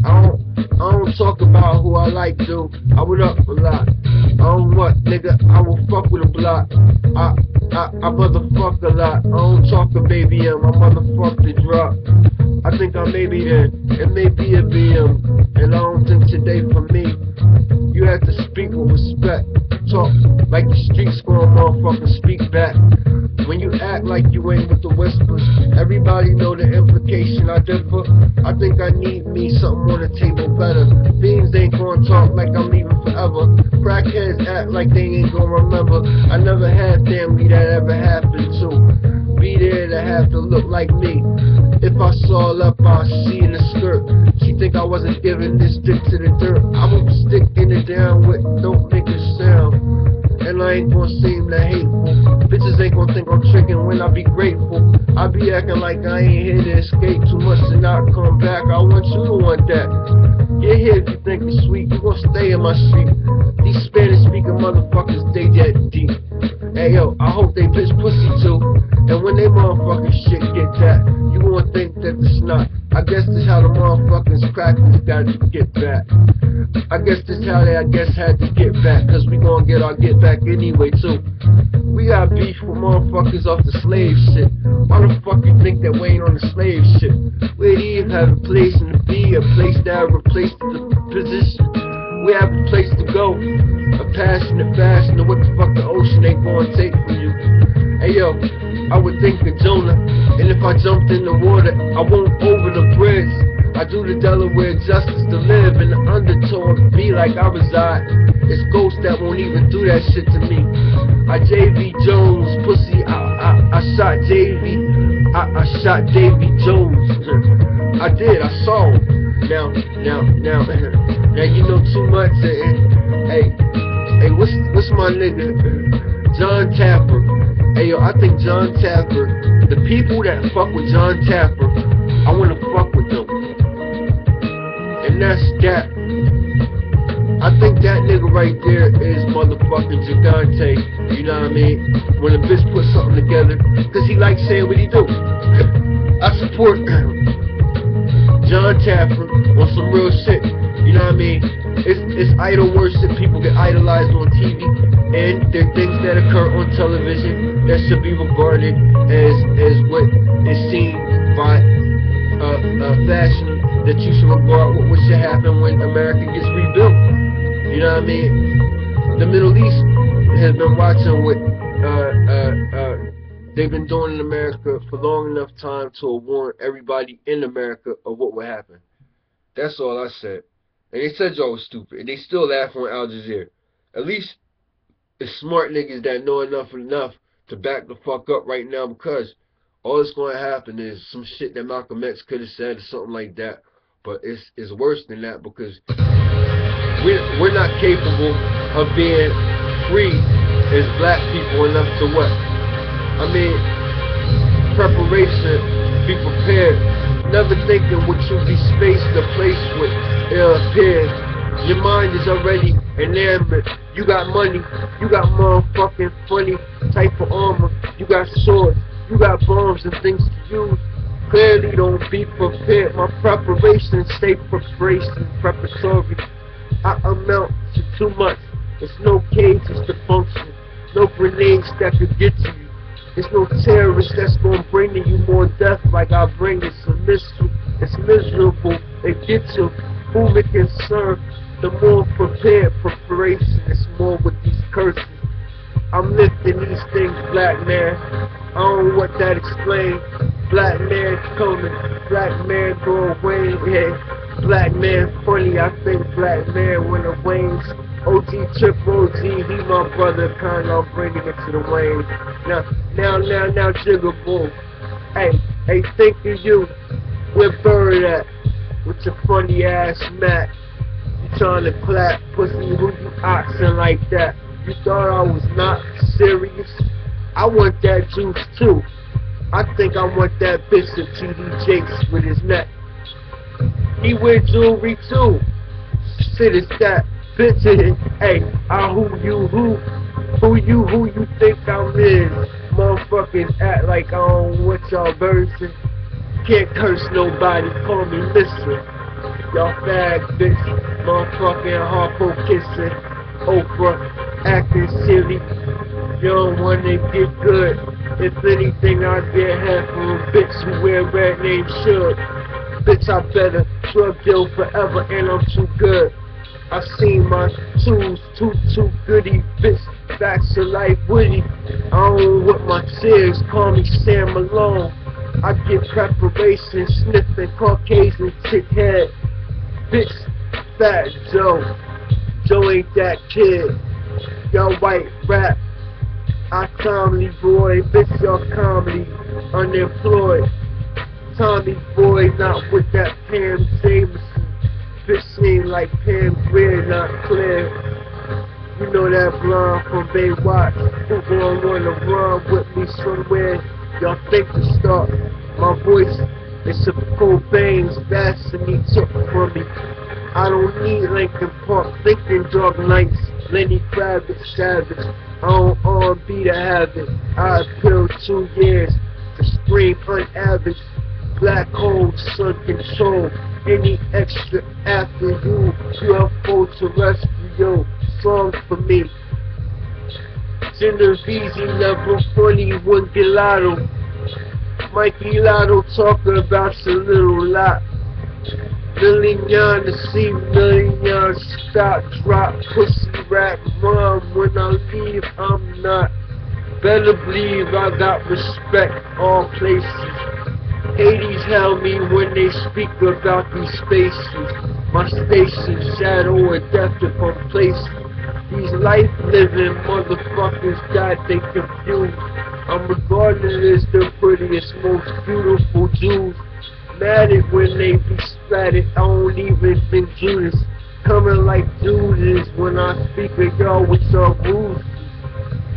I don't talk about who I like to. I would up a lot. I don't what, nigga, I will fuck with a block. I motherfuck a lot. I don't talk to baby M, I motherfuck the drop. I think I may be there, it may be a BM, and I don't think today for me. You have to speak with respect. Talk like the streets gonna motherfucking speak back. When you act like you ain't with the whispers, everybody know the implication. I differ. I think I need me something on the table better. Fiends ain't gonna talk like I'm leaving forever. Crackheads act like they ain't gonna remember. I never had family that ever happened to be there to have to look like me. If I saw up, I'll see in the skirt. She think I wasn't giving this dick to the dirt. I won't stick in it down with, don't make a sound. And I ain't gonna seem that hateful. Bitches ain't gonna think I'm tricking when I be grateful. I be acting like I ain't here to escape too much to not come back. I want you to want that. Get here if you think it's sweet, you gon' stay in my street. These Spanish speaking motherfuckers, they that deep. Hey yo, I hope they bitch pussy too. And when they motherfucking shit get that, you gon' think that it's not. I guess this how the motherfuckers crackers got to get back. I guess this how they had to get back. Cause we gon' get our get back anyway too. We got beef with motherfuckers off the slave shit. Why the fuck you think that we ain't on the slave shit? We'd even have a place in the be, a place that replaced the position. We have a place to go, a passionate fashion of what the fuck the ocean ain't gonna take from you. Hey yo, I would think of Jonah, and if I jumped in the water, I won't over the bridge. I do the Delaware justice to live in the undertow of be like I reside. It's ghosts that won't even do that shit to me. I JV Jones, pussy, I shot JV, I shot Davy Jones. I did, I saw him. Now you know too much. Hey, what's my nigga? John Tapper. Hey yo, I think John Tapper, the people that fuck with John Tapper, I wanna fuck with them. And that's that. I think that nigga right there is motherfucking Gigante. You know what I mean? When a bitch puts something together, cause he likes saying what he do. I support John Tapper on some real shit. You know what I mean? It's idol worship. People get idolized on TV, and there are things that occur on television that should be regarded as what is seen by fashion that you should regard what should happen when America gets rebuilt. You know what I mean? The Middle East has been watching what they've been doing in America for long enough time to warn everybody in America of what would happen. That's all I said. And they said y'all was stupid, and they still laugh on Al Jazeera. At least it's smart niggas that know enough to back the fuck up right now, because all that's going to happen is some shit that Malcolm X could have said or something like that. But it's worse than that, because we're not capable of being free as black people enough to what? I mean, preparation, be prepared. Never thinking what you'll be spaced or placed with, it'll appear. Your mind is already enamored. You got money, you got motherfucking funny type of armor. You got swords, you got bombs and things to use. Clearly don't be prepared. My preparation, stay preparatory. I amount to too much. There's no cages to function, no grenades that could get to you. There's no terrorist that's gonna bring to you more death like I bring. It's a mystery, it's miserable. It gets you whom it can serve. The more prepared preparation, it's more with these curses. I'm lifting these things, black man. I don't know what that explains. Black man coming, black man go away. Yeah. Black man funny, I think black man when the wings. OG Trip OG, he my brother, kind of bringing it to the wings. Now, Jigaboo. Hey, think of you. Where Bird at? With your funny ass Mac. You trying to clap, pussy, who you oxing like that? You thought I was not serious? I want that juice too. I think I want that bitch of TD Jakes with his neck. He wear jewelry too. Shit is that bitch. Hey, who you think I'm is? Motherfuckers act like I don't want y'all version. Can't curse nobody, call me mister. Y'all fag bitch, motherfucking hardcore kissing, Oprah acting silly. You don't wanna get good. If anything, I get half from a bitch who wear red name Suge. Bitch, I better drug deal forever, and I'm too good. I seen my tools, too goody, bitch, facts of life witty. I don't with my tears, call me Sam Malone. I get preparation, sniffing Caucasian chick head. Bitch, Fat Joe, Joe ain't that kid. Y'all white rap, I comedy boy, bitch, y'all comedy, unemployed. Tommy boy, not with that Pam Jameson. Bitch seem like Pam Grier, not clear. You know that blonde from Baywatch. Who gon' wanna run with me somewhere? Y'all think to start. My voice is some Cobain's destiny took from me. I don't need Linkin Park, thinking Dark Knights, Lenny Kravitz, Savage. I don't R&B to have it. I appeal 2 years to scream unaverage. Black hole, sun control. Any extra after you, UFO terrestrial song for me. Genovese level 41 Gelato. Mikey Lotto talking about your little lot. Million to see million stop, drop, pussy rap, mom. When I leave, I'm not. Better believe I got respect all places. Hades held me when they speak about these spaces. My station, shadow or death if I'm placed. These life-living motherfuckers got they confused. I'm regarded as the prettiest, most beautiful Jews. Mad at when they be splattered, I don't even think Judas. Coming like Judas when I speak of y'all with your rules.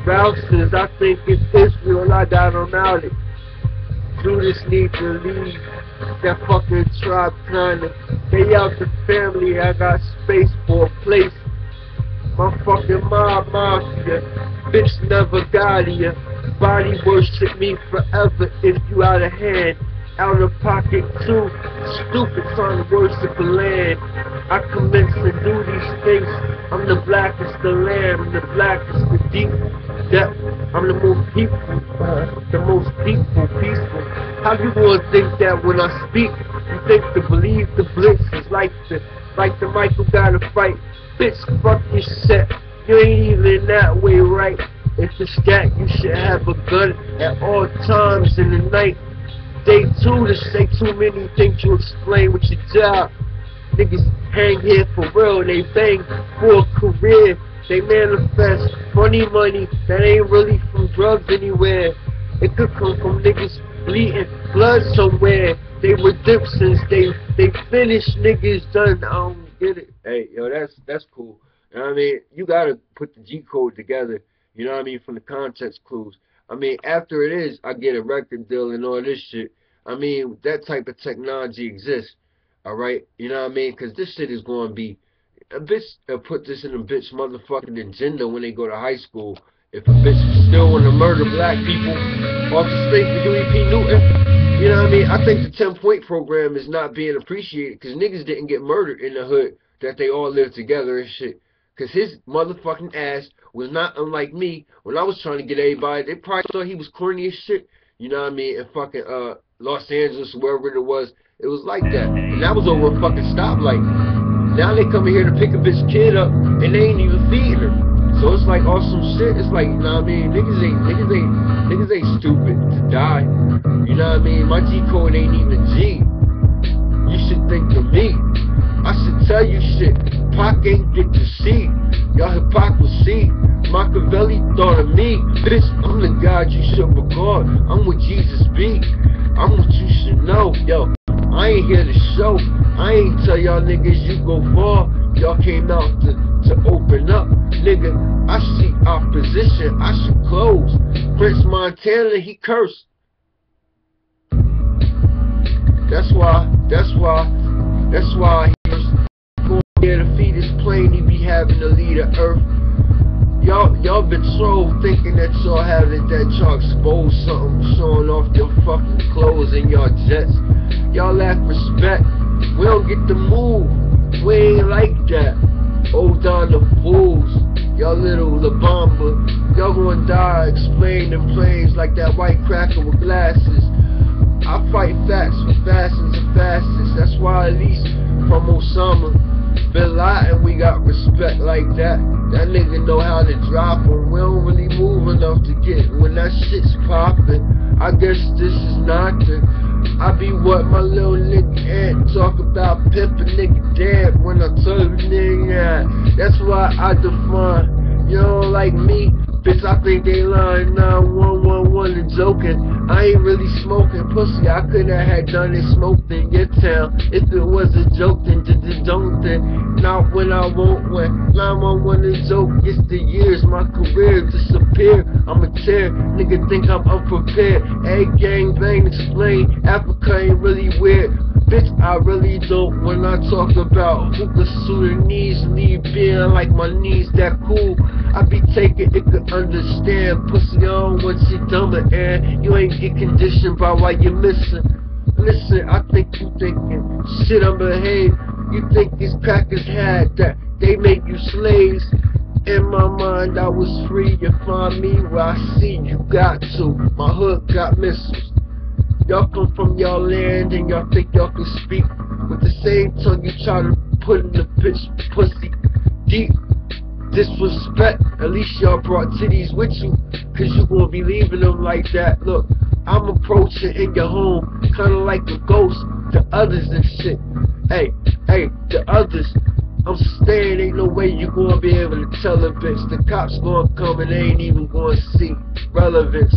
Rousters, I think it's Israel, I got them out it. Judas need to leave that fucking tribe kinda. They out the family, I got space for a place. My fucking mob mafia, bitch never got ya. Body worship me forever if you out of hand. Out of pocket too, stupid trying to worship a land. I commence to do these things. I'm the blackest the lamb, the blackest the deep depth. I'm the most peaceful, peaceful. How you gonna think that when I speak? You think to believe the blitz is like the Michael gotta fight. Bitch, fuck your set. You ain't even that way, right? If it's that, you should have a gun at all times in the night. Day 2 to say too many things to explain with your job. Niggas hang here for real, they bang for a career. They manifest funny money that ain't really from drugs anywhere. It could come from niggas bleeding blood somewhere. They redemptions, they finished niggas done. I don't get it. Hey, yo, that's cool. You know what I mean? You gotta put the G code together, you know what I mean, from the context clues. I mean, after it is, I get a record deal and all this shit. I mean, that type of technology exists, alright? You know what I mean? Because this shit is going to be, a bitch put this in a bitch motherfucking agenda when they go to high school. If a bitch still want to murder black people off the street for Huey P. Newton, you know what I mean? I think the 10-point program is not being appreciated because niggas didn't get murdered in the hood, that they all lived together and shit. Because his motherfucking ass was not unlike me. When I was trying to get everybody, they probably thought he was corny as shit. You know what I mean? In fucking Los Angeles, wherever it was like that. And that was over a fucking stoplight. Now they coming here to pick a bitch kid up, and they ain't even feeding her. So it's like awesome shit. It's like, you know what I mean? Niggas ain't stupid to die. You know what I mean? My G code ain't even G. You should think of me. I should tell you shit. Pac ain't get to see. Y'all hypocrisy. Machiavelli thought of me. Bitch, I'm the God you should regard. I'm what Jesus be. I'm what you should know. Yo, I ain't here to show. I ain't tell y'all niggas you go far. Y'all came out to open up. Nigga, I see opposition. I should close. Prince Montana, he cursed. That's why he was going there to feed his plane. He be having to lead the earth. Y'all been trolled thinking that y'all have it, that y'all expose something, showing off your fucking clothes and y'all jets. Y'all lack respect. We don't get to move. We ain't like that. Hold on the fools. Y'all little La Bamba. Y'all gonna die explaining planes like that white cracker with glasses. I fight facts with fastens and fastest. That's why at least from Osama Bin Laden we got respect like that. That nigga know how to drop 'em. We don't really move enough to get when that shit's poppin'. I guess this is nothing. I be what my little nigga Ant talk about pimpin' nigga dead when I tell you nigga. That's why I define. You don't like me, bitch, I think they lying 9111 and joking. I ain't really smoking pussy, I coulda had done it smoked in your town. If it was a joke, then don't then. Not when I won't when 911 is joke, it's the years, my career disappear. I'm a tear, nigga think I'm unprepared. Hey gang bang explain, Africa ain't really weird. Bitch, I really don't when I talk about hookah Sudanese, leave being like my knees that cool. I be taking it to understand, pussy on what you dumber and you ain't get conditioned by why you missing. Listen, I think you thinking shit I'm behave. You think these crackers had that they make you slaves. In my mind I was free, you find me where I see you got to. My hood got missiles. Y'all come from y'all land and y'all think y'all can speak with the same tongue you try to put in the bitch pussy deep. Disrespect, at least y'all brought titties with you, cause you gonna be leaving them like that. Look, I'm approaching in your home, kinda like a ghost to others and shit. Hey, the others, I'm staying, ain't no way you gonna be able to tell a bitch. The cops gonna come and they ain't even gonna see relevance.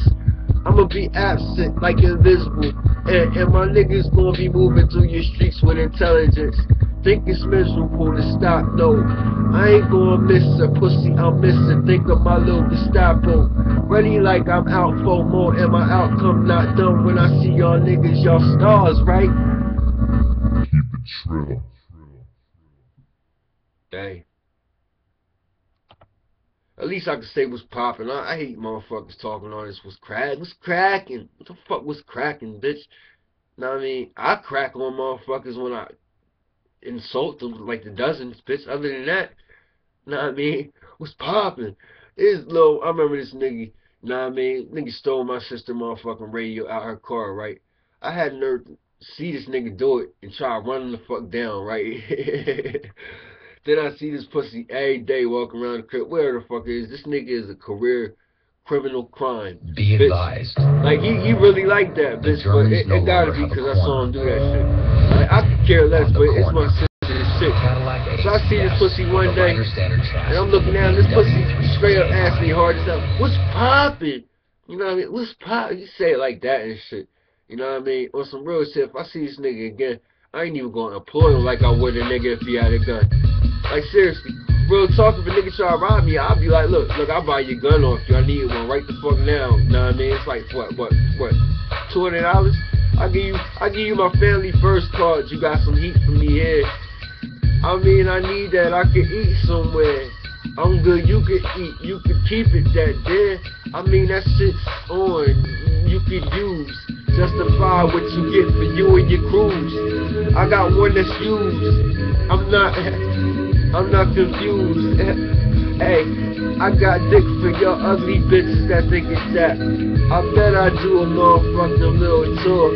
I'ma be absent like invisible, and my niggas gonna be moving through your streets with intelligence. Think it's miserable to stop, no, I ain't gonna miss a pussy, I'm missing. Think of my little Gestapo, ready like I'm out for more, and my outcome not done. When I see y'all niggas, y'all stars, right? Keep it trill. Dang. At least I can say what's poppin'. I hate motherfuckers talking all this was what's cracking. What the fuck was cracking, bitch? Know what I mean? I crack on motherfuckers when I insult them like the dozens, bitch. Other than that, know what I mean? What's poppin'? It's low. I remember this nigga, know what I mean? Nigga stole my sister motherfucking radio out her car, right? I had nerve to see this nigga do it and try running the fuck down, right? Then I see this pussy every day walking around the crib. Where the fuck is this nigga? Is a career criminal crime. Be advised. Like he really like that, bitch. But it gotta be because I saw him do that shit. Like I could care less, but it's my sister's shit. So I see this pussy one day, and I'm looking down. This pussy straight up asked me hard as hell, "What's poppin'?" You know what I mean? What's poppin'? You say it like that and shit. You know what I mean? On some real shit. If I see this nigga again, I ain't even gonna employ him like I would a nigga if he had a gun. Like seriously, real talk, if a nigga try to rob me, I'll be like, look, I'll buy your gun off you. I need one right the fuck now. Know what I mean? It's like what, $200? I give you my family first card. You got some heat for me here. I mean, I need that. I can eat somewhere. I'm good. You can eat. You can keep it that there. I mean, that shit's on. You could use. Justify what you get for you and your crews. I got one that's used. I'm not confused. Hey, I got dick for your ugly bitches that think it's that. I bet I do a motherfucking little tour.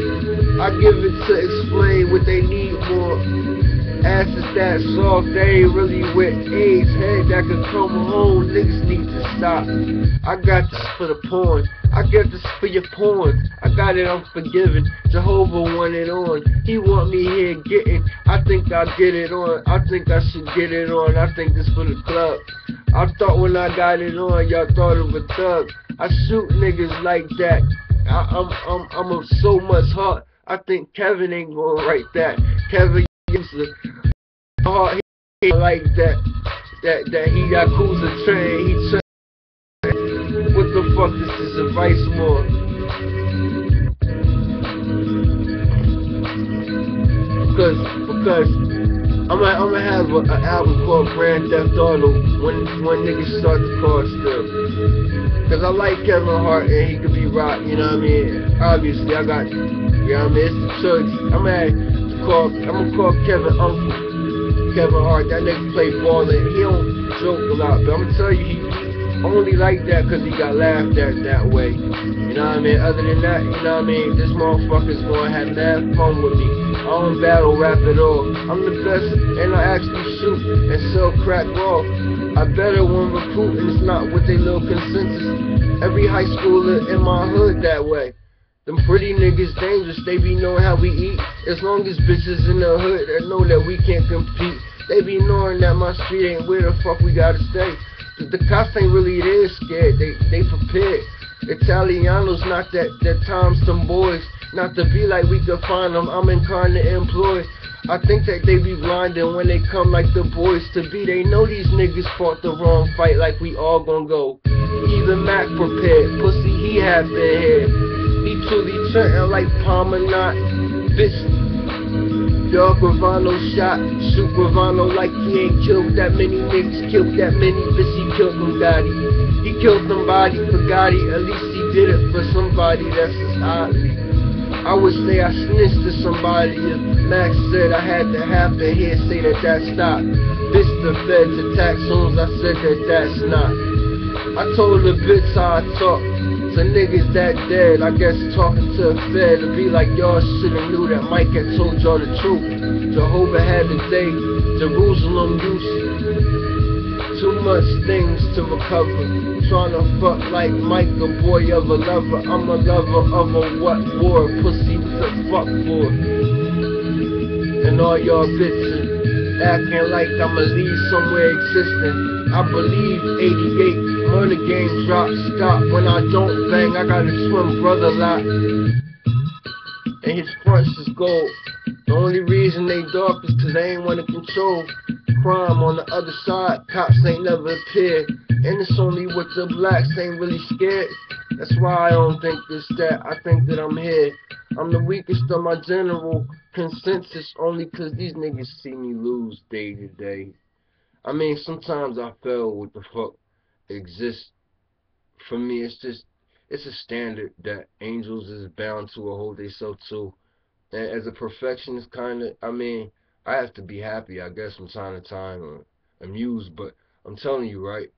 I give it to explain what they need more. Asses that soft, they ain't really with AIDS. Head that can come home, niggas need to stop. I got this for the porn. I get this for your porn. I got it, I'm forgiven. Jehovah want it on. He want me here getting. I think I'll get it on. I think I should get it on. I think this for the club. I thought when I got it on, y'all thought of a thug. I shoot niggas like that. I'm of so much heart. I think Kevin ain't gonna write that. Kevin used to heart he like that. That he got Yakuza train. He train. What the fuck is this advice more? Because I'm gonna have an album called Grand Theft Auto when niggas start the car still. Cause I like Kevin Hart and he could be rock, you know what I mean? Obviously I got, you know what I mean, it's the choice. I'm gonna have I'ma call Kevin Uncle. Kevin Hart, that nigga play ball and he don't joke a lot, but I'ma tell you, he only like that cause he got laughed at that way. You know what I mean? Other than that, you know what I mean? This motherfucker's gonna have mad fun with me. I don't battle rap at all. I'm the best and I actually shoot and sell crack raw. I better when recruiting, it's not with they little consensus. Every high schooler in my hood that way. Them pretty niggas dangerous, they be knowing how we eat. As long as bitches in the hood that know that we can't compete. They be knowing that my street ain't where the fuck we gotta stay. The cops ain't really there scared, they prepared. Italianos not that times some boys. Not to be like we could find them, I'm incarnate employed. I think that they be blinded when they come like the boys to be. They know these niggas fought the wrong fight like we all gon' go. Even Mac prepared, pussy he had been here. He truly trentin' like Palmer bitch. Your Gravano shot, shoot Gravano like he ain't killed that many niggas, killed that many, bitch he killed somebody. He killed somebody for Gotti, at least he did it for somebody, that's just oddly. I would say I snitched to somebody if Max said I had to have to hear say that stopped. Bitch the feds attacked soon as I said that that's not. I told the bitch how I talk to niggas that dead. I guess talking to a fed to be like y'all shoulda knew that Mike had told y'all the truth. Jehovah had a day, Jerusalem used too much things to recover. Tryna fuck like Mike, a boy of a lover. I'm a lover of a what war? Pussy to fuck for. And all y'all bitches acting like I'ma leave somewhere existing. I believe 88 when the game drop, stop. When I don't bang, I got a twin brother lot. And his fronts is gold. The only reason they dark is cause they ain't wanna control crime on the other side. Cops ain't never appeared. And it's only with the blacks ain't really scared. That's why I don't think this that. I think that I'm here. I'm the weakest of my general consensus only cause these niggas see me lose day to day. I mean, sometimes I feel what the fuck exists. For me, it's a standard that angels is bound to hold themselves to. And as a perfectionist, I mean, I have to be happy, I guess, from time to time, or amused. But I'm telling you, right?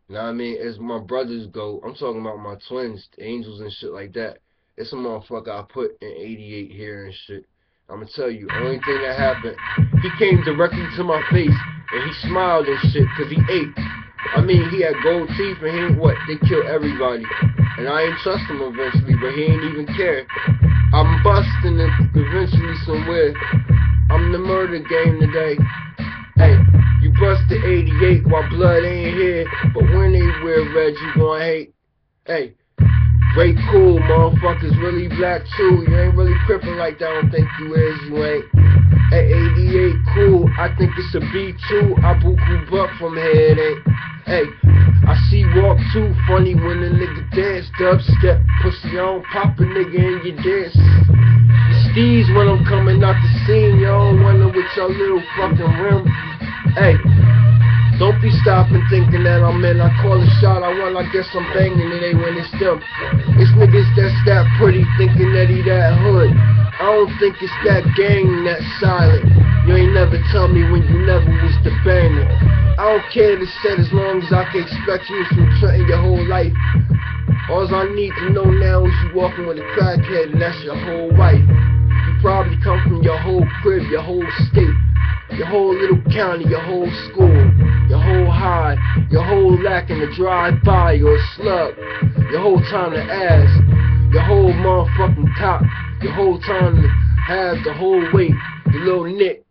You know what I mean? As my brothers go, I'm talking about my twins, angels and shit like that. It's a motherfucker I put in 88 here and shit. I'ma tell you, only thing that happened, he came directly to my face and he smiled and shit cause he ate. I mean, he had gold teeth and he ain't what? They kill everybody. And I ain't trust him eventually, but he ain't even care. I'm busting it eventually somewhere. I'm the murder game today. Hey, you busted 88 while blood ain't here, but when they wear red, you gon' hate. Hey, Ray cool, motherfuckers really black too. You ain't really crippin' like that, I don't think you is, you ain't. At 88 cool, I think it's a B2. I buku buck from here, it ain't. Hey, I see walk too funny when a nigga dance, dubstep, pussy on, pop a nigga in your dance. You steez when I'm coming out the scene, y'all wonder with your little fucking rim. Hey, don't be stopping thinking that I'm in. I call a shot, I won, I guess I'm banging it ain't when it's them. It's niggas that's that pretty thinking that he that hood. I don't think it's that gang that's silent. You ain't never tell me when you never was the banger. I don't care to set as long as I can expect you from Trenton your whole life. All I need to know now is you walking with a crackhead and that's your whole wife. You probably come from your whole crib, your whole state, your whole little county, your whole school, your whole high, your whole lacking to drive by or a slug, your whole time to ask, your whole motherfucking top, your whole time to have the whole weight, your little nick,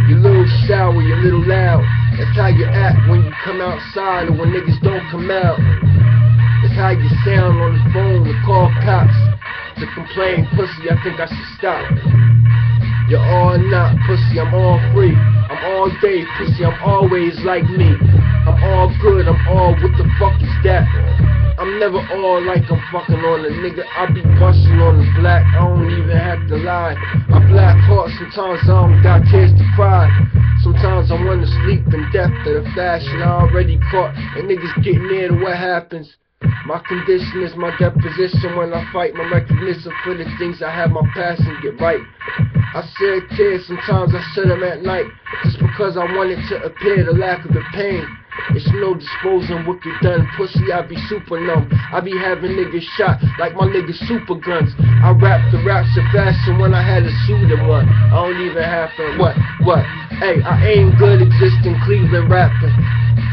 your little shower, your little loud. That's how you act when you come outside or when niggas don't come out. That's how you sound on the phone to call cops to complain, pussy, I think I should stop. You're all not, pussy, I'm all free. I'm all day, pussy, I'm always like me. I'm all good, I'm all, what the fuck is that? I'm never all like I'm fucking on a nigga. I be busting on the black, I don't even have to lie. I black heart, sometimes I don't got tears to cry. Sometimes I wanna sleep in death to the fashion I already caught. And niggas get near to what happens. My condition is my deposition when I fight. My recognition for the things I have my passion get right. I shed tears, sometimes I shed them at night, just because I wanted to appear the lack of the pain. It's no disposing what get done, pussy, I be super numb. I be having niggas shot like my niggas super guns. I rap the raps so fashion when I had to shoot at one. I don't even have to, what? Hey, I ain't good existing Cleveland rapping.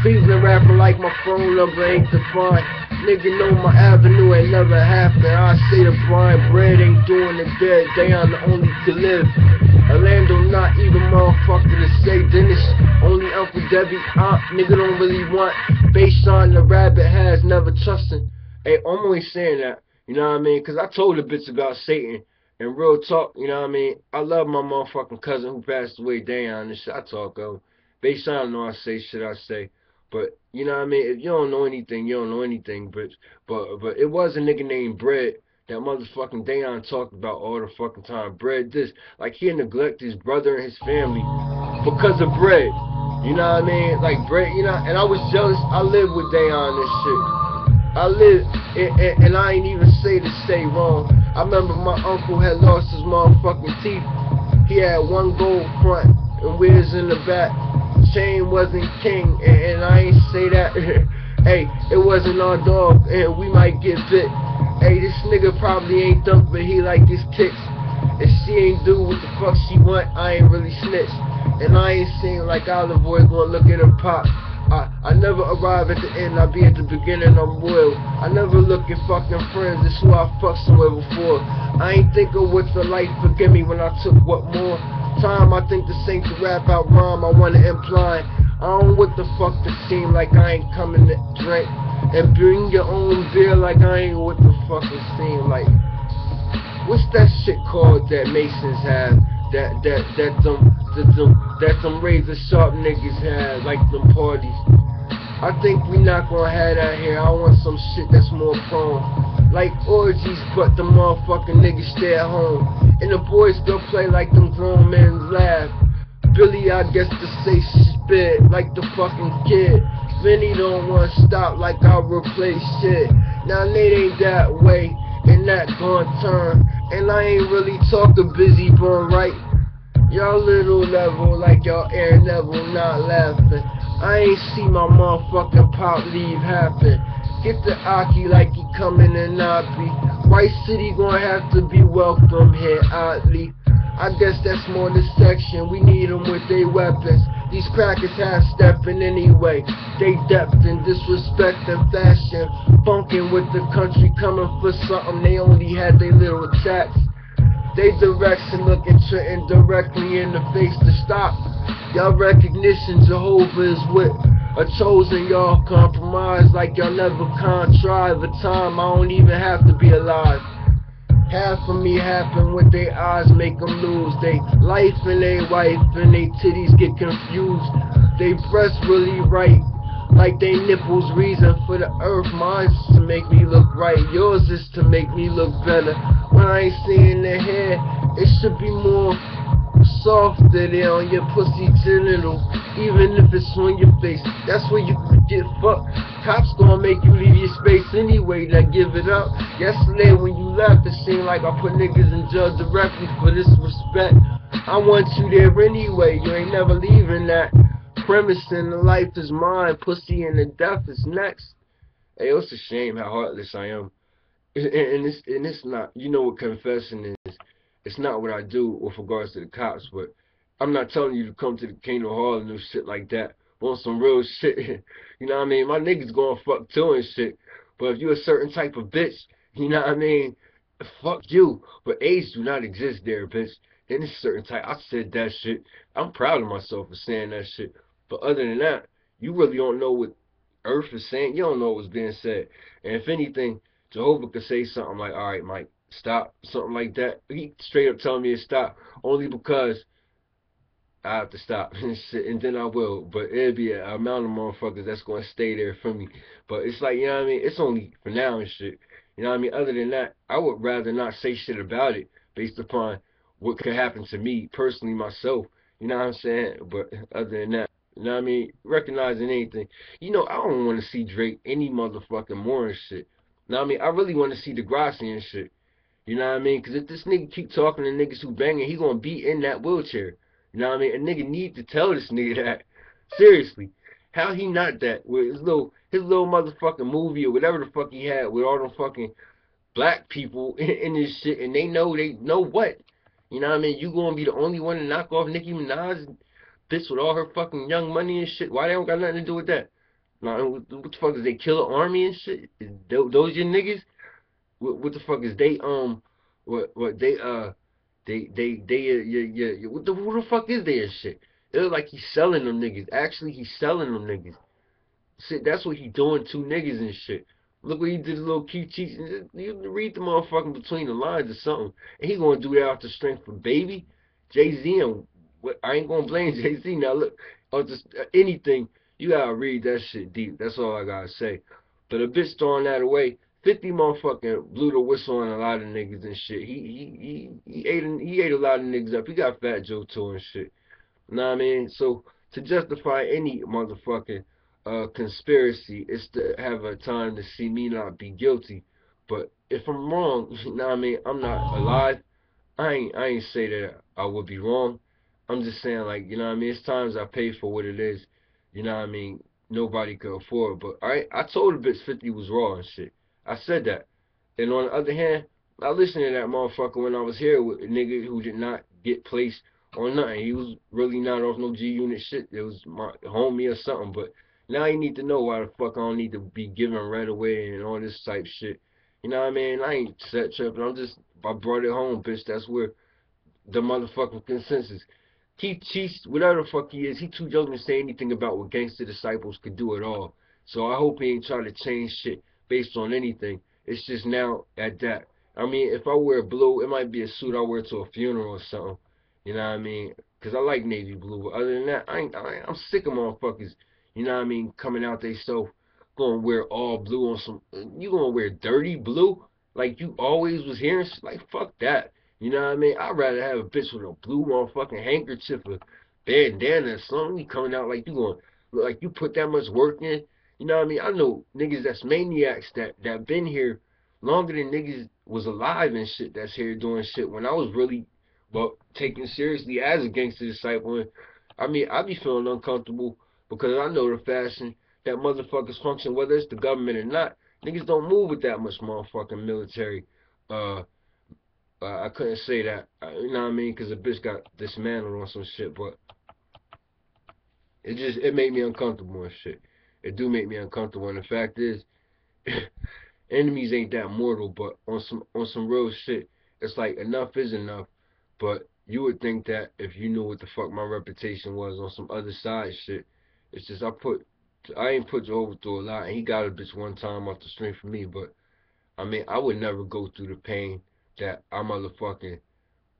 Cleveland rapping like my phone number ain't defined. Nigga know my avenue ain't never happened. I say the blind bread ain't doing the dead. They on the only to live. Orlando not even motherfucker to say Dennis. Only Uncle Debbie nigga don't really want. Based on the rabbit has never trusting. Hey, I'm only saying that, you know what I mean? Cause I told a bitch about Satan. And real talk, you know what I mean? I love my motherfucking cousin who passed away, Dayon, and shit I talk of. Based on know I say shit I say. But you know what I mean? If you don't know anything, you don't know anything. But it was a nigga named Bread that motherfucking Dayon talked about all the fucking time. Bread this. Like he neglect his brother and his family because of bread. You know what I mean? Like bread, you know, and I was jealous. I lived with Dayon and shit. I live, and I ain't even say to stay wrong. I remember my uncle had lost his motherfucking teeth. He had one gold front and wheels in the back. Chain wasn't king, and I ain't say that. Hey, it wasn't our dog, and we might get bit. Hey, this nigga probably ain't dunked, but he like his kicks. If she ain't do what the fuck she want, I ain't really snitch. And I ain't seen like Olive Boy gonna look at him pop. I never arrive at the end, I be at the beginning, I'm royal. I never look at fucking friends, it's who I fucked somewhere before. I ain't think of what the life forgive me when I took what more time. I think this ain't the rap out rhyme I wanna imply. I don't what the fuck to seem like I ain't coming to drink. And bring your own beer like I ain't what the fuck it seem like. What's that shit called that Masons have? That them razor sharp niggas have, like them parties. I think we not gonna have that here. I want some shit that's more prone. Like orgies, but the motherfucking niggas stay at home. And the boys still play like them grown men laugh. Billy, I guess to say spit like the fucking kid. Vinny don't wanna stop like I replace shit. Now Nate ain't that way, and that gon' turn. And I ain't really talking busy born right. Y'all little level like y'all air level not laughing. I ain't see my motherfucking pop leave happen. Get the Aki like he coming and not be. White City gonna have to be welcome here, oddly. I guess that's more the section. We need them with their weapons. These crackers half stepping anyway. They depth and disrespect and fashion. Funkin' with the country coming for something. They only had their little attacks. They direction looking Trenton directly in the face to stop. Y'all recognition Jehovah is with a chosen, y'all compromise like y'all never contrive a time I don't even have to be alive. Half of me happen with their eyes make them lose. They life and they wife and they titties get confused. They breasts really right, like they nipples reason for the earth. Mine's to make me look right, yours is to make me look better. When I ain't seeing the hair, it should be more softer there on your pussy genital. Even if it's on your face, that's where you can get fucked. Cops gonna make you leave your space anyway, now give it up. Yesterday when you left, it seemed like I put niggas in jail directly for disrespect. I want you there anyway, you ain't never leaving that premise, and the life is mine, pussy, and the death is next. Hey, it's a shame how heartless I am. And it's not, you know what confessing is. It's not what I do with regards to the cops, but I'm not telling you to come to the Kingdom Hall and do shit like that. Want some real shit. You know what I mean? My niggas going fuck too and shit. But if you a certain type of bitch, you know what I mean? Fuck you. But age do not exist there, bitch. In a certain type, I said that shit. I'm proud of myself for saying that shit. But other than that, you really don't know what Earth is saying. You don't know what's being said. And if anything, Jehovah could say something like, all right, Mike, stop, something like that. He straight up telling me to stop, only because I have to stop and shit, and then I will. But it'll be an amount of motherfuckers that's going to stay there for me. But it's like, you know what I mean? It's only for now and shit. You know what I mean? Other than that, I would rather not say shit about it based upon what could happen to me personally, myself. You know what I'm saying? But other than that, You know what I mean? Recognizing anything. You know, I don't want to see Drake any motherfucking more and shit. You know what I mean? I really want to see Degrassi and shit. You know what I mean? Because if this nigga keep talking to niggas who banging, he gonna be in that wheelchair. You know what I mean? A nigga need to tell this nigga that. Seriously. How he not that? With his little motherfucking movie or whatever the fuck he had with all them fucking black people in this shit, and they know what. You know what I mean? You gonna be the only one to knock off Nicki Minaj, bitch, with all her fucking young money and shit. Why they don't got nothing to do with that? Nah, what the fuck is they kill an army and shit? Those your niggas? What the fuck is they what they what the who the fuck is they and shit? It look like he's selling them niggas. Actually, he's selling them niggas. Shit, that's what he doing to niggas and shit. Look what he did, little Keith Cheeks. You read the motherfucking between the lines or something. And he gonna do that off the strength for Baby, Jay Z, and what? I ain't gonna blame Jay Z. Now look, on just anything, you gotta read that shit deep. That's all I gotta say. But a bitch throwing that away. 50 motherfucking blew the whistle on a lot of niggas and shit. He ate a lot of niggas up. He got Fat Joe too and shit. Know what I mean? So to justify any motherfucking conspiracy is to have a time to see me not be guilty. But if I'm wrong, you know what I mean? I'm not alive. I ain't say that I would be wrong. I'm just saying like, you know what I mean? It's times I pay for what it is. You know what I mean? Nobody could afford. But I told the bitch 50 was raw and shit. I said that. And on the other hand, I listened to that motherfucker when I was here with a nigga who did not get placed or nothing. He was really not off no G Unit shit. It was my homie or something. But now you need to know why the fuck I don't need to be giving red away and all this type shit. You know what I mean? I ain't set tripping. I brought it home, bitch. That's where the motherfucking consensus. Keith Cheese, whatever the fuck he is, he too young to say anything about what Gangster Disciples could do at all. So I hope he ain't trying to change shit based on anything. It's just now at that. I mean, if I wear blue, it might be a suit I wear to a funeral or something. You know what I mean? Because I like navy blue. But other than that, I'm sick of motherfuckers, you know what I mean, coming out they self, gonna wear all blue on some, you gonna wear dirty blue? Like you always was hearing, like fuck that. You know what I mean? I'd rather have a bitch with a blue motherfucking handkerchief or bandana or something. You coming out like you going, like you put that much work in. You know what I mean? I know niggas that's maniacs that been here longer than niggas was alive and shit that's here doing shit when I was really, well, taken seriously as a gangster disciple. And I mean, I be feeling uncomfortable because I know the fashion that motherfuckers function, whether it's the government or not. Niggas don't move with that much motherfucking military uh I couldn't say that, you know what I mean, because the bitch got dismantled on some shit, but it made me uncomfortable and shit. It do make me uncomfortable, and the fact is, enemies ain't that mortal, but on some real shit, it's like enough is enough. But you would think that if you knew what the fuck my reputation was on some other side shit, it's just I ain't put Jehovah through a lot, and he got a bitch one time off the strength for me, but I mean, I would never go through the pain that I motherfucking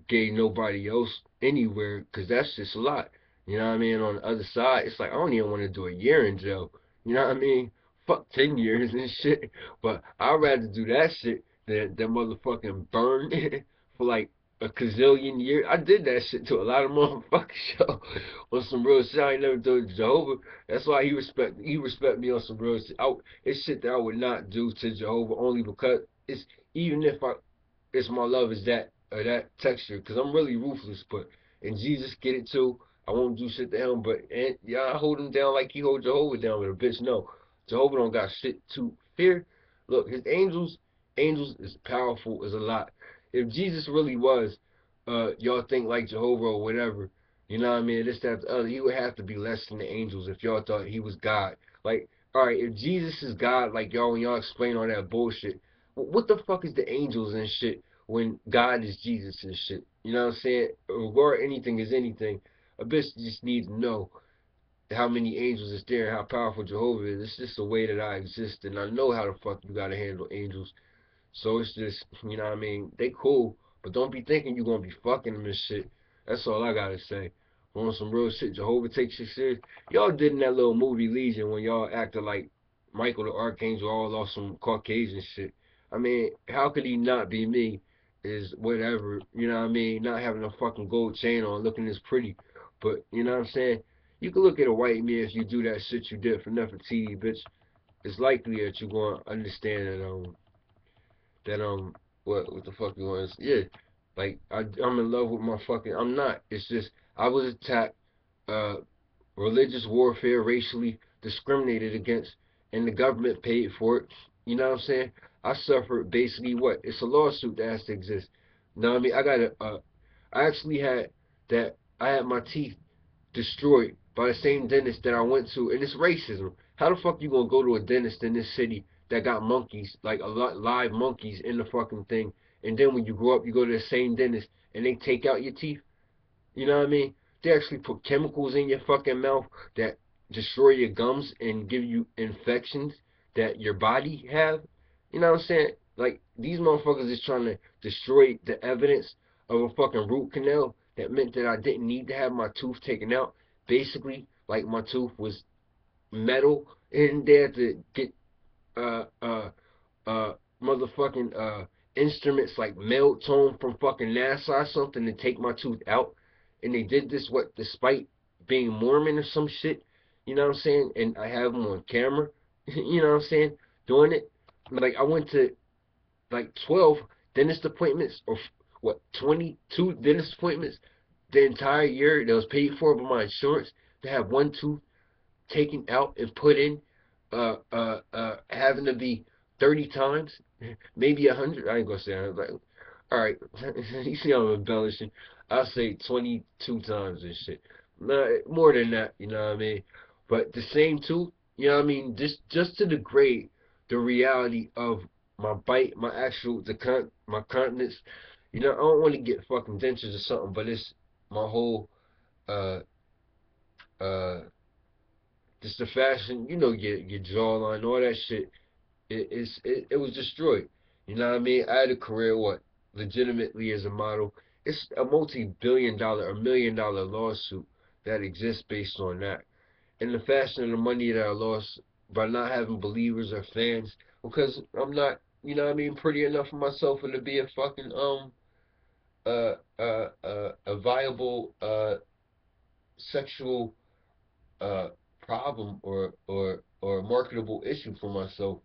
gave nobody else anywhere because that's just a lot. You know what I mean? On the other side, it's like I don't even want to do a year in jail. You know what I mean? Fuck 10 years and shit. But I'd rather do that shit than motherfucking burn for like a gazillion years. I did that shit to a lot of motherfuckers, yo. On some real shit. I ain't never done to Jehovah. That's why he respect me on some real shit. It's shit that I would not do to Jehovah only because it's even if I it's my love is that texture because I'm really ruthless. But and Jesus get it too. I won't do shit to him, but and yeah, I hold him down like he hold Jehovah down. But a bitch, no, Jehovah don't got shit to fear. Look, his angels is powerful as a lot. If Jesus really was, y'all think like Jehovah or whatever, you know what I mean? This, that, the other, he would have to be less than the angels if y'all thought he was God. Like, all right, if Jesus is God, like y'all when y'all explain all that bullshit, what the fuck is the angels and shit when God is Jesus and shit? You know what I'm saying? Or anything is anything. A bitch just needs to know how many angels is there and how powerful Jehovah is. It's just the way that I exist, and I know how the fuck you gotta handle angels. So it's just, you know what I mean? They cool, but don't be thinking you're gonna be fucking them and shit. That's all I gotta say. On some real shit, Jehovah takes shit serious. Y'all did in that little movie Legion when y'all acted like Michael the Archangel all off some Caucasian shit. I mean, how could he not be me? Is whatever, you know what I mean? Not having a fucking gold chain on, looking this pretty. But, you know what I'm saying? You can look at a white man if you do that shit you did for Nefertiti, bitch. It's likely that you're gonna understand that what the fuck you want? Yeah, like I'm in love with my fucking. I'm not. It's just I was attacked, uh, religious warfare, racially discriminated against, and the government paid for it. You know what I'm saying? I suffered basically what? It's a lawsuit that has to exist. You know what I mean? I actually had that. I had my teeth destroyed by the same dentist that I went to, and it's racism. How the fuck you gonna go to a dentist in this city that got monkeys, like a lot live monkeys in the fucking thing, and then when you grow up, you go to the same dentist and they take out your teeth? You know what I mean? They actually put chemicals in your fucking mouth that destroy your gums and give you infections that your body have. You know what I'm saying? Like these motherfuckers is trying to destroy the evidence of a fucking root canal that meant that I didn't need to have my tooth taken out. Basically, like my tooth was metal in there to get uh uh uh motherfucking instruments like melt tone from fucking NASA or something to take my tooth out. And they did this what despite being Mormon or some shit. You know what I'm saying? And I have them on camera. You know what I'm saying? Doing it. Like I went to like 12 dentist appointments or what 22 dentist appointments the entire year that was paid for by my insurance to have one tooth taken out and put in, having to be 30 times, maybe 100. I ain't gonna say 100. Like, all right, you see I'm embellishing. I'll say 22 times and shit. No, more than that, you know what I mean? But the same tooth, you know what I mean? Just to degrade the reality of my bite, my actual my continence. You know, I don't want to get fucking dentures or something, but it's my whole uh uh just the fashion, you know, your jawline, all that shit. It was destroyed. You know what I mean? I had a career, what, legitimately as a model. It's a multi-billion-dollar, $1 million lawsuit that exists based on that. And the fashion and the money that I lost by not having believers or fans, because I'm not, you know what I mean, pretty enough for myself and to be a fucking a viable sexual uh problem or marketable issue for myself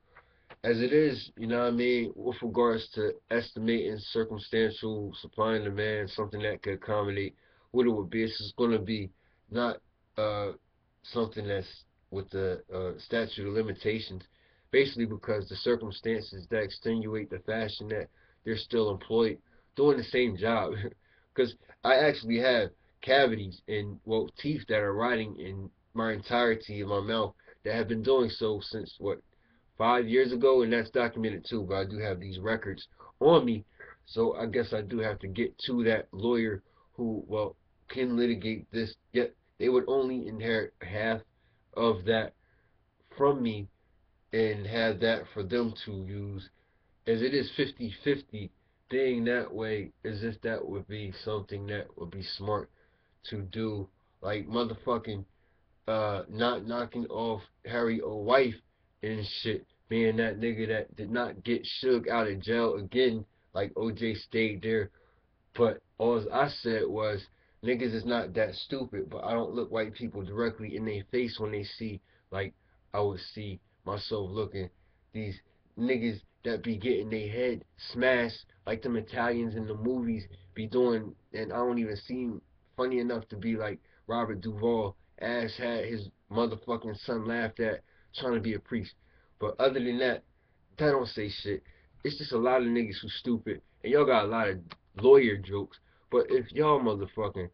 as it is, you know what I mean, with regards to estimating circumstantial supply and demand, something that could accommodate what it would be. It's just going to be not uh something that's with the statute of limitations, basically because the circumstances that extenuate the fashion that they're still employed doing the same job. Because I actually have cavities in, well, teeth that are rotting in my entirety in my mouth that have been doing so since what, 5 years ago, and that's documented too. But I do have these records on me, so I guess I do have to get to that lawyer who, well, can litigate this. Yet they would only inherit half of that from me and have that for them to use, as it is 50-50. Being that way, as if that would be something that would be smart to do, like motherfucking not knocking off Harry or wife and shit, being that nigga that did not get Suge out of jail again, like OJ stayed there. But all I said was, niggas is not that stupid, but I don't look white people directly in their face when they see, like, I would see myself looking. These niggas that be getting their head smashed, like them Italians in the movies be doing, and I don't even seem funny enough to be like Robert Duvall. Ash had his motherfucking son laughed at trying to be a priest. But other than that, that don't say shit. It's just a lot of niggas who stupid, and y'all got a lot of lawyer jokes. But if y'all motherfucking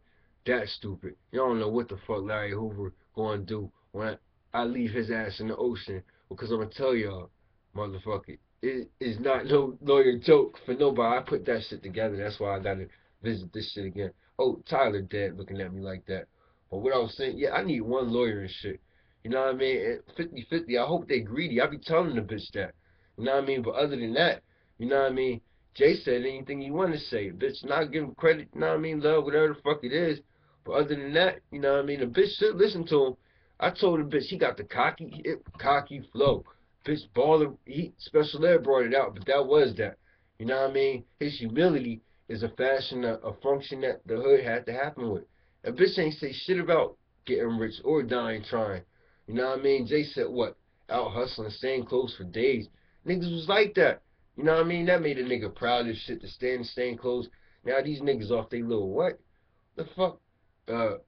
that stupid, y'all don't know what the fuck Larry Hoover gonna do when I leave his ass in the ocean. Because I'm gonna tell y'all, motherfucker, it is not no lawyer joke for nobody. I put that shit together. That's why I gotta visit this shit again. Oh, Tyler dead looking at me like that. But what I was saying, yeah, I need one lawyer and shit. You know what I mean? 50-50. I hope they greedy. I be telling the bitch that. You know what I mean? But other than that, you know what I mean? Jay said anything you want to say. Bitch, not give him credit, you know what I mean? Love, whatever the fuck it is. But other than that, you know what I mean? The bitch should listen to him. I told the bitch he got the cocky flow. Bitch baller, he special ed brought it out, but that was that. You know what I mean? His humility is a fashion, a function that the hood had to happen with. A bitch ain't say shit about getting rich or dying trying. You know what I mean? Jay said what? Out hustling, staying close for days. Niggas was like that. You know what I mean? That made a nigga proud as shit to staying close. Now these niggas off they little what? The fuck? Uh,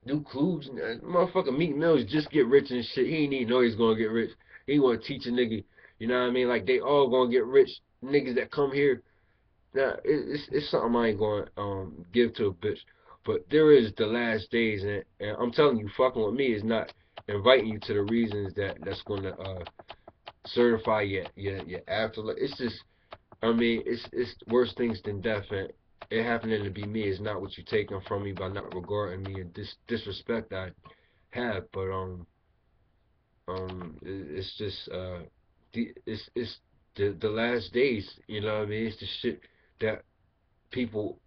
do clues? Motherfucker Meek Mills just get rich and shit. He ain't even know he's gonna get rich. He wanna teach a nigga. You know what I mean? Like they all gonna get rich. Niggas that come here. Now it's something I ain't gonna give to a bitch. But there is the last days, and I'm telling you, fucking with me is not inviting you to the reasons that's gonna certify your afterlife. It's just, I mean, it's worse things than death, and it happening to be me is not what you taking from me by not regarding me and disrespect I have. But it's just it's the last days. You know what I mean? It's the shit that people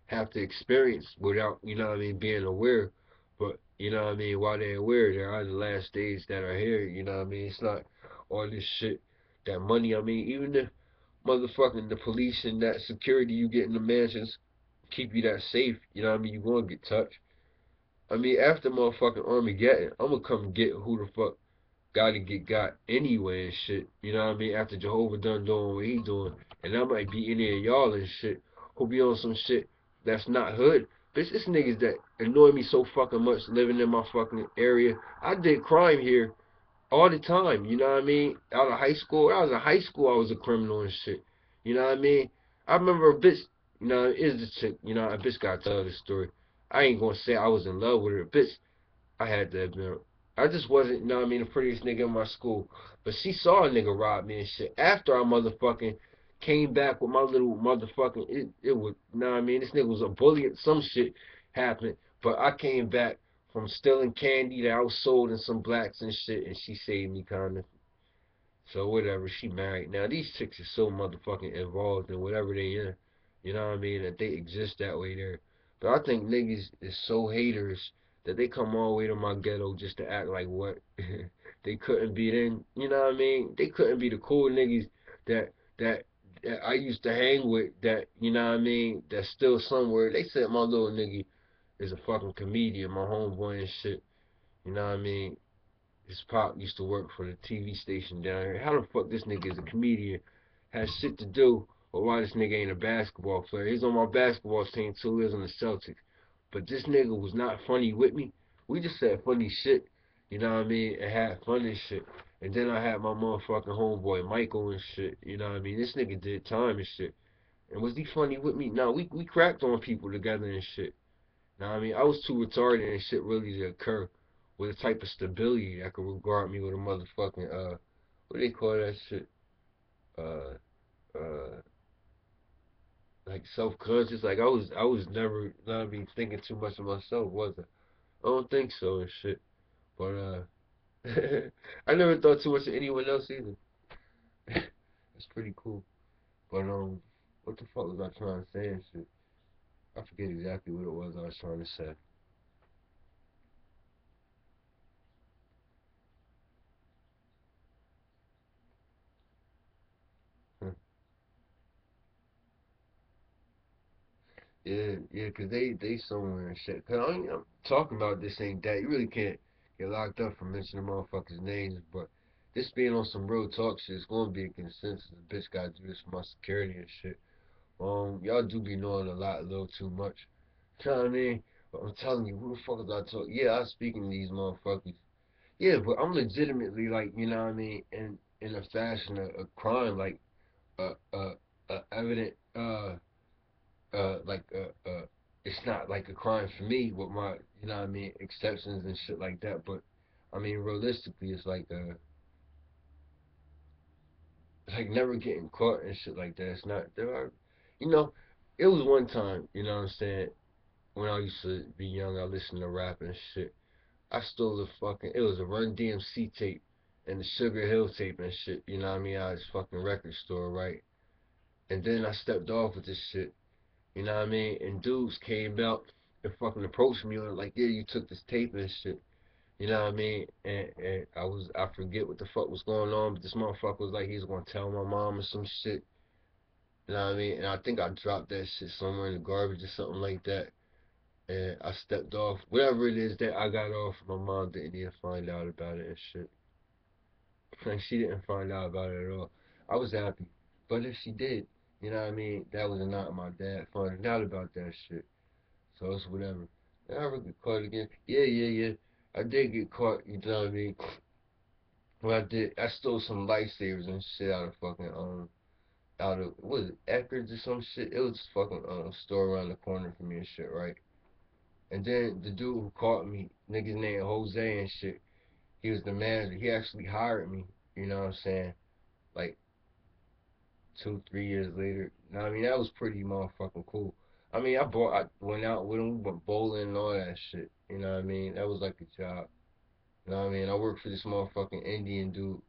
have to experience without, you know what I mean, being aware. But, you know what I mean, while they're aware, there are the last days that are here, you know what I mean? It's not all this shit, that money, I mean, even the motherfucking, the police and that security you get in the mansions keep you that safe, you know what I mean? You gonna get touched. I mean, after motherfucking Armageddon, I'm gonna come get who the fuck gotta get got anyway and shit. You know what I mean? After Jehovah done doing what he doing. And I might be any of y'all and shit who be on some shit that's not hood. Bitch, it's niggas that annoy me so fucking much living in my fucking area. I did crime here all the time, you know what I mean? Out of high school, I was in high school, I was a criminal and shit. You know what I mean? I remember a bitch, you know, is the chick, you know, a bitch gotta tell this story. I ain't gonna say I was in love with her. Bitch, I had to admit, I just wasn't, you know what I mean, the prettiest nigga in my school. But she saw a nigga rob me and shit. After I motherfucking came back with my little motherfucking, it was, you know what I mean, this nigga was a bully, some shit happened. But I came back from stealing candy that I was sold in some blacks and shit, and she saved me kinda. So whatever, she married. Now these chicks are so motherfucking involved in whatever they in. You know what I mean? That they exist that way there. But I think niggas is so haters that they come all the way to my ghetto just to act like what they couldn't be then. You know what I mean? They couldn't be the cool niggas that that that I used to hang with. That you know what I mean? That's still somewhere. They said my little nigga is a fucking comedian, my homeboy and shit. You know what I mean? His pop used to work for the TV station down here. How the fuck this nigga is a comedian has shit to do with why this nigga ain't a basketball player? He's on my basketball team too. He was on the Celtics. But this nigga was not funny with me. We just said funny shit. You know what I mean? And had fun and shit. And then I had my motherfucking homeboy Michael and shit. You know what I mean? This nigga did time and shit. And was he funny with me? No, we cracked on people together and shit. Now, I mean, I was too retarded and shit really to occur with a type of stability that could regard me with a motherfucking, what do they call that shit? Uh, uh, like self-conscious. Like I was never, not be thinking too much of myself, was I? I don't think so and shit. But, I never thought too much of anyone else either. That's pretty cool. But, what the fuck was I trying to say and shit? I forget exactly what it was I was trying to say. Yeah, yeah, 'cause they somewhere and shit. 'Cause I'm talking about this ain't that. You really can't get locked up for mentioning motherfuckers' names, but this being on some real talk shit, it's gonna be a consensus. The bitch gotta do this for my security and shit. Y'all do be knowing a little too much. You know what I mean? But I'm telling you, who the fuck is I talking? Yeah, I'm speaking to these motherfuckers. Yeah, but I'm legitimately like, you know what I mean, in a fashion of crime, like evident like it's not like a crime for me with my, you know what I mean, exceptions and shit like that. But I mean, realistically, it's like never getting caught and shit like that. It's not there are, you know, it was one time, you know what I'm saying, when I used to be young, I listened to rap and shit. I stole a fucking, it was a Run DMC tape and the Sugar Hill tape and shit. You know what I mean? Out of this fucking record store, right? And then I stepped off with this shit. You know what I mean? And dudes came out and fucking approached me and like, yeah, you took this tape and shit. You know what I mean? And I forget what the fuck was going on, but this motherfucker was like, he's gonna tell my mom or some shit. You know what I mean? And I think I dropped that shit somewhere in the garbage or something like that. and I stepped off. Whatever it is that I got off, my mom didn't even find out about it and shit. Like, she didn't find out about it at all. I was happy. But if she did, you know what I mean, that was not my dad finding out about that shit. So it's whatever. Did I ever get caught again? Yeah. I did get caught, you know what I mean? What I did, I stole some lifesavers and shit out of fucking, out of, what was it, Eckerd's or some shit? It was fucking, store around the corner from me and shit, right? And then the dude who caught me, niggas named Jose and shit, he was the manager. He actually hired me, you know what I'm saying? Like 2, 3 years later. Now I mean that was pretty motherfucking cool. I mean I went out with him, we went bowling and all that shit. You know what I mean? That was like a job. You know what I mean? I worked for this motherfucking Indian dude.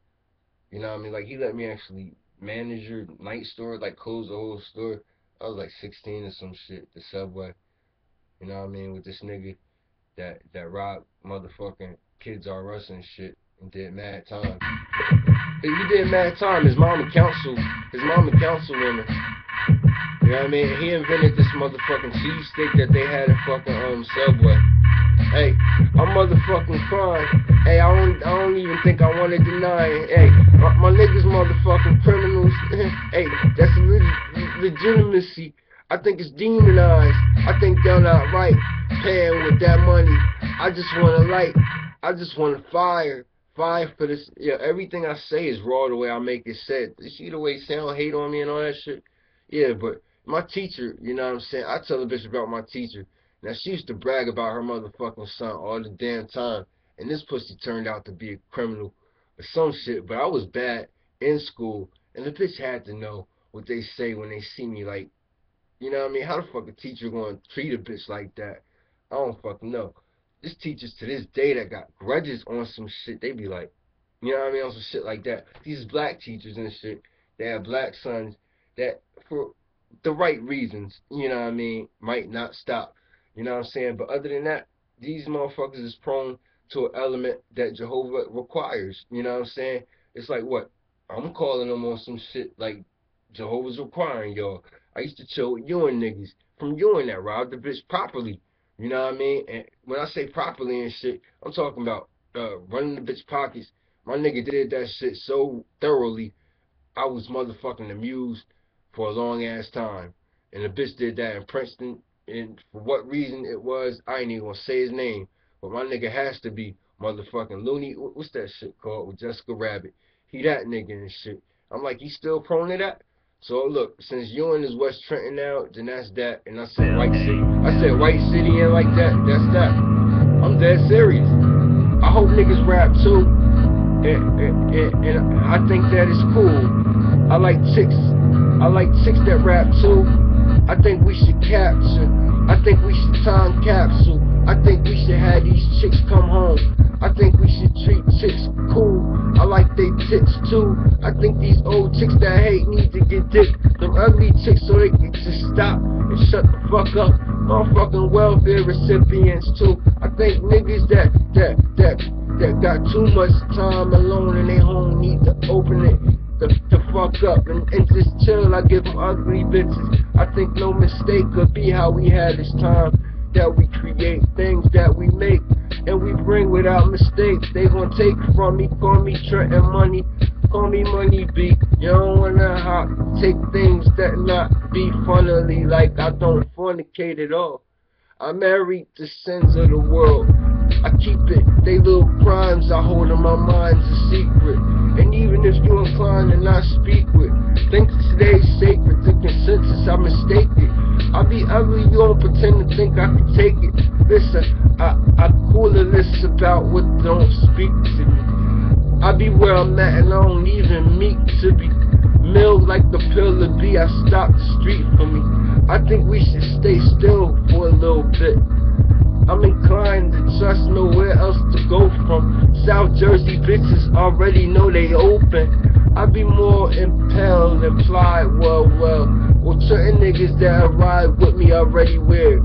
You know what I mean? Like he let me actually manage your night store, like close the whole store. I was like 16 or some shit, the subway. You know what I mean? With this nigga that robbed motherfucking Kids R Us and shit and did mad time. He did mad time. His mama councilwoman. You know what I mean? He invented this motherfucking cheesesteak that they had in fucking Subway. Hey, I'm motherfucking crying. Hey, I don't even think I wanna deny it. Hey, my niggas motherfucking criminals. Hey, that's legitimacy. I think it's demonized. I think they're not right paying with that money. I just want a light. I just want to fire for this. Yeah, everything I say is raw the way I make it said. You see the way sound hate on me and all that shit? Yeah, but my teacher, you know what I'm saying? I tell a bitch about my teacher. Now, she used to brag about her motherfucking son all the damn time. And this pussy turned out to be a criminal or some shit. But I was bad in school. And the bitch had to know what they say when they see me, like, you know what I mean? How the fuck a teacher gonna treat a bitch like that? I don't fucking know. There's teachers to this day that got grudges on some shit. They be like, you know what I mean, on some shit like that. These black teachers and shit, they have black sons that, for the right reasons, you know what I mean, might not stop. You know what I'm saying? But other than that, these motherfuckers is prone to an element that Jehovah requires. You know what I'm saying? It's like, what? I'm calling them on some shit like Jehovah's requiring y'all. I used to chill with you and niggas from you and that robbed the bitch properly. You know what I mean? And when I say properly and shit, I'm talking about running the bitch pockets. My nigga did that shit so thoroughly, I was motherfucking amused for a long ass time. And the bitch did that in Princeton, and for what reason it was, I ain't even gonna say his name. But my nigga has to be motherfucking Looney. What's that shit called with Jessica Rabbit? He that nigga and shit. I'm like, he still prone to that? So look, since Ewing is West Trenton now, then that's that. And I said White City. I said White City and like that. That's that. I'm dead serious. I hope niggas rap too. And I think that is cool. I like chicks that rap too. I think we should capture. I think we should time capsule. I think we should have these chicks come home. I think we should treat chicks cool. I like they tits too. I think these old chicks that hate need to get dick. Them ugly chicks so they can just stop and shut the fuck up. Motherfucking welfare recipients too. I think niggas that got too much time alone in their home need to open it the fuck up and just chill. I give them ugly bitches. I think no mistake could be how we had this time, that we create things that we make and we bring without mistakes. They gon' take from me, call me Trenton Money, call me Money B. You don't wanna take things that not be funnily, like I don't fornicate at all. I married the sins of the world. I keep it, they little crimes I hold in my mind's a secret. And even if you inclined to not speak with, think today's sacred, the consensus, I mistake it. I be ugly, you don't pretend to think I can take it. Listen, I cooler lists about what don't speak to me. I be where I'm at and I don't even meet to be milled like the pill to be. I stop the street for me. I think we should stay still for a little bit. I'm inclined to trust nowhere else to go from. South Jersey bitches already know they open. I be more impelled and plied, well. Well, certain niggas that ride with me already weird.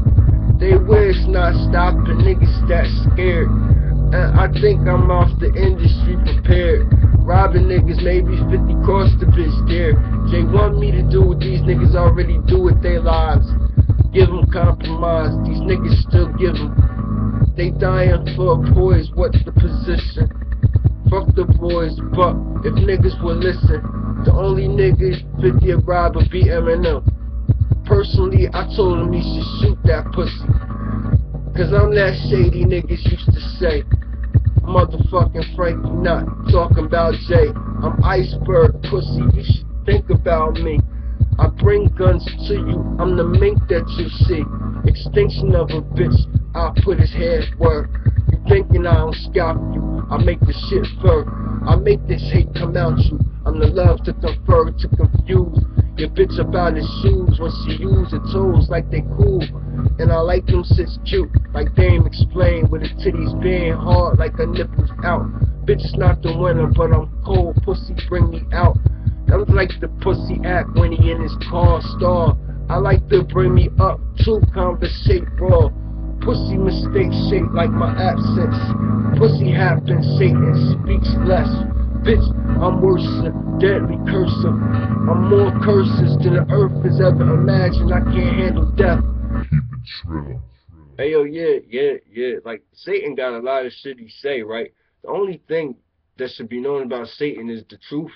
They wish not stopping niggas that scared. And I think I'm off the industry prepared. Robbing niggas, maybe 50 cross the bitch there. They want me to do what these niggas already do with their lives. Give them compromise, these niggas still give them. They dying for boys, what's the position? Fuck the boys, but if niggas will listen, the only niggas 50 a ride would be Eminem. Personally, I told him he should shoot that pussy, cause I'm that shady niggas used to say. Motherfucking Frank, you not talking about Jay. I'm iceberg pussy, you should think about me. I bring guns to you, I'm the mink that you see. Extinction of a bitch, I'll put his head work. You thinking I don't scalp you, I make the shit fur. I make this hate come out you, I'm the love to confer, to confuse your bitch about his shoes when she use her toes like they cool. And I like them shits cute, like Dame explained, with her titties being hard like her nipples out. Bitch is not the winner, but I'm cold, pussy bring me out. I like the pussy act when he in his car star. I like to bring me up to conversate raw. Pussy mistake shaped like my absence. Pussy happens, Satan speaks less. Bitch, I'm worse than deadly cursive. I'm more curses than the earth has ever imagined. I can't handle death. Hey yo, yeah. Like Satan got a lot of shit he say, right? The only thing that should be known about Satan is the truth.